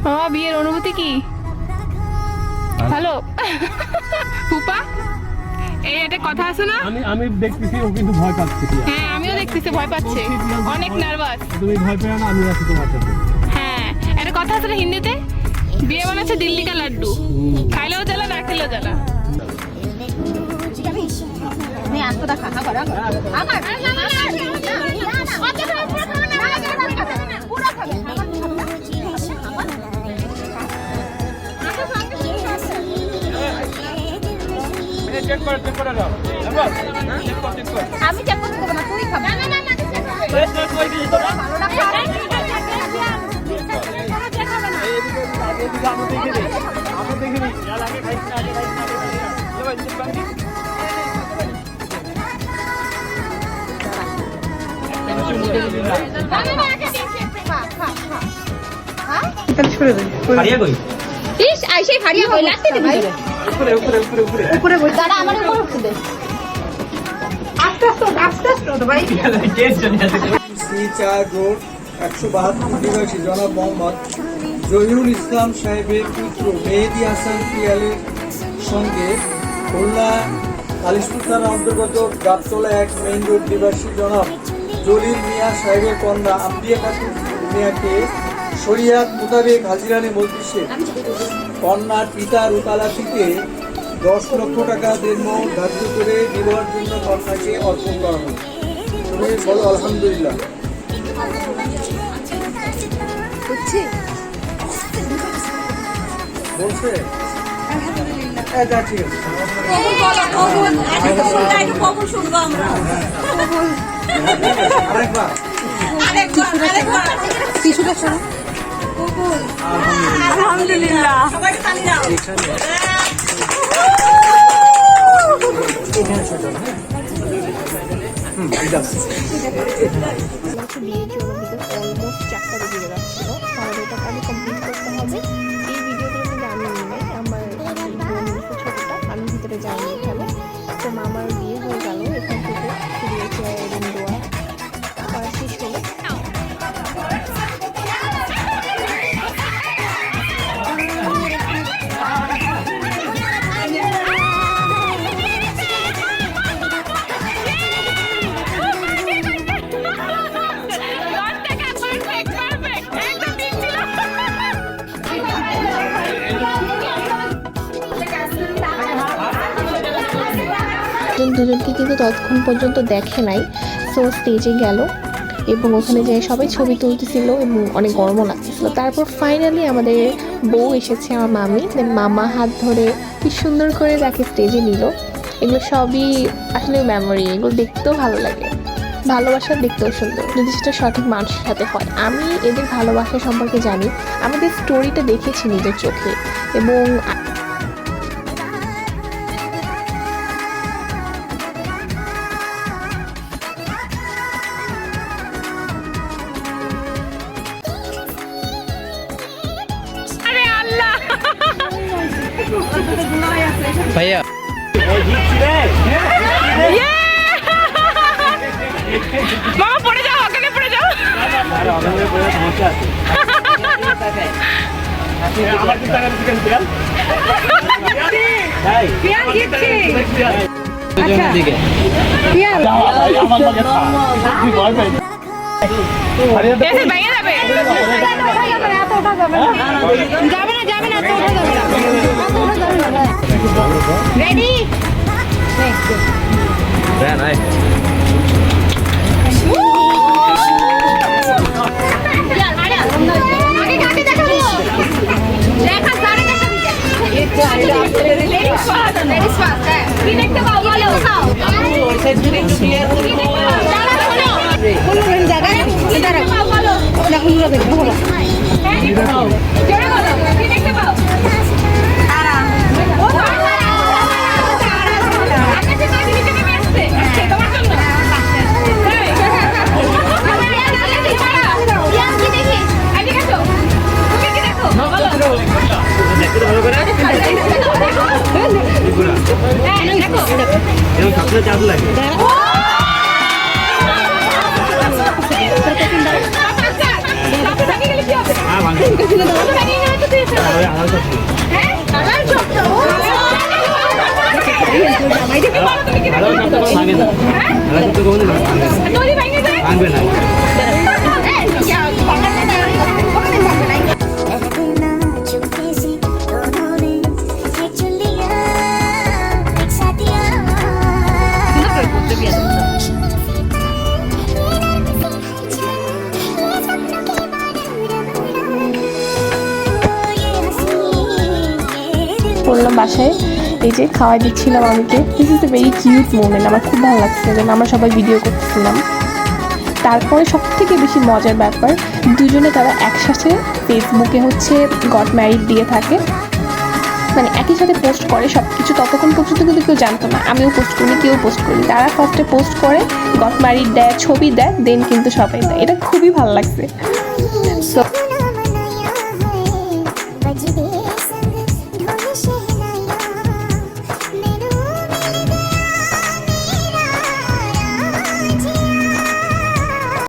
মামা বিয়ের অনুভূতি কি? হ্যালো ফুপা, এই একটা কথা আছে না, আমি দেখতেছি ও কিন্তু ভয় পাচ্ছে। হ্যাঁ আমিও দেখতেছি ভয় পাচ্ছে, অনেক নার্ভাস। তুমি ভয় পেও না, আমি আছি তোমার সাথে। হ্যাঁ একটা কথা আছে না হিন্দিতে, বিয়ে মানে হচ্ছে দিল্লি কা লাড্ডু, খাইলেও জ্বালা না খেলেও জ্বালা। আমি চেক করতে দেবো না, তুই খাবি। না না না না ইস আইসে ফাড়িয়া কই লাগতে দে ভাই, উপরে বই দাঁড়া, আমার উপর উঠতে দে। আস্তে আস্তে ভাই। C4 রোড 172 নিবাসী জনাব মোহাম্মদ জহিরুল ইসলাম সাহেবের পুত্র মেহেদি হাসান পিয়ালের সঙ্গে খুলনা কালিশপুর থানার অন্তর্গত গাবতলা 1 মেইন রোড নিবাসী জনাব জলিল মিয়া সাহেবের কন্যা আম্বিয়া খাতুন মিয়াকে শরিয়াত মোতাবেক হাজিরানি মজলিসে কন্যার পিতার উকালাতিতে 10 লক্ষ টাকা দেনমোহর ধার্য করে বিবাহের জন্য কন্যাকে অর্পণ করা হয়। তুমি বলো আলহামদুলিল্লাহ। বলছে আচ্ছা ঠিক আছে। আলহামদুলিল্লাহ। বিয়ের জন্য বিকেল অলমোস্ট 4টা বেজে যাচ্ছিল, তাহলে এটা আগে কমপ্লিট করতে হবে। এই ভিডিওটা কিন্তু আমি নিই নাই, আমার বোন ছোটটা, আমি ভিতরে যাইনি এখানে। তো মামার বিয়ে হয়ে গেল, এখান থেকে শুরু হয়েছে রুম দেওয়া করা শেষ হলো। দুজনকে কিন্তু ততক্ষণ পর্যন্ত দেখে নাই, সো স্টেজে গেল এবং ওখানে যে সবাই ছবি তুলতেছিল এবং অনেক গরমও লাগতেছিল। তারপর ফাইনালি আমাদের বউ এসেছে, আমার মামি, দেন মামা হাত ধরে কি সুন্দর করে তাকে স্টেজে নিল। এগুলো সবই আসলে মেমোরি, এগুলো দেখতেও ভালো লাগে, ভালোবাসা দেখতেও সুন্দর যদি সেটা সঠিক মানুষের সাথে হয়। আমি এদের ভালোবাসা সম্পর্কে জানি, আমাদের স্টোরিটা দেখেছি নিজের চোখে এবং ভাইয়া মামা পড়ে যাও, ওখানে পড়ে যাও। রেডি আগে কাকে দেখাবো, দেখা সারে দেখাবি। কি দেখতে পাও বলো, খাও জায়গায় বলো, জোরে বলো, কি দেখতে পাও? চাঁদ লাগে ভাঙে কালার চপটা ও জামাই দেখে বলো তুমি কি তৈরি ভাঙে যায় বললাম বাসায় এই যে খাওয়াই দিচ্ছিলাম আমিকে। This is a very cute moment, আমার খুব ভালো লাগছে যেন আমরা সবাই ভিডিও করতেছিলাম। তারপরে সব থেকে বেশি মজার ব্যাপার, দুজনে তারা একসাথে ফেসবুকে হচ্ছে গট ম্যারিড দিয়ে থাকে, মানে একই সাথে পোস্ট করে সব কিছু। ততক্ষণ পর্যন্ত কিন্তু কেউ জানতো না, আমিও পোস্ট করিনি, কেউ পোস্ট করিনি। তারা ফার্স্টে পোস্ট করে, গট ম্যারিড দেয়, ছবি দেয়, দেন কিন্তু সবাই দেয়। এটা খুবই ভালো লাগছে।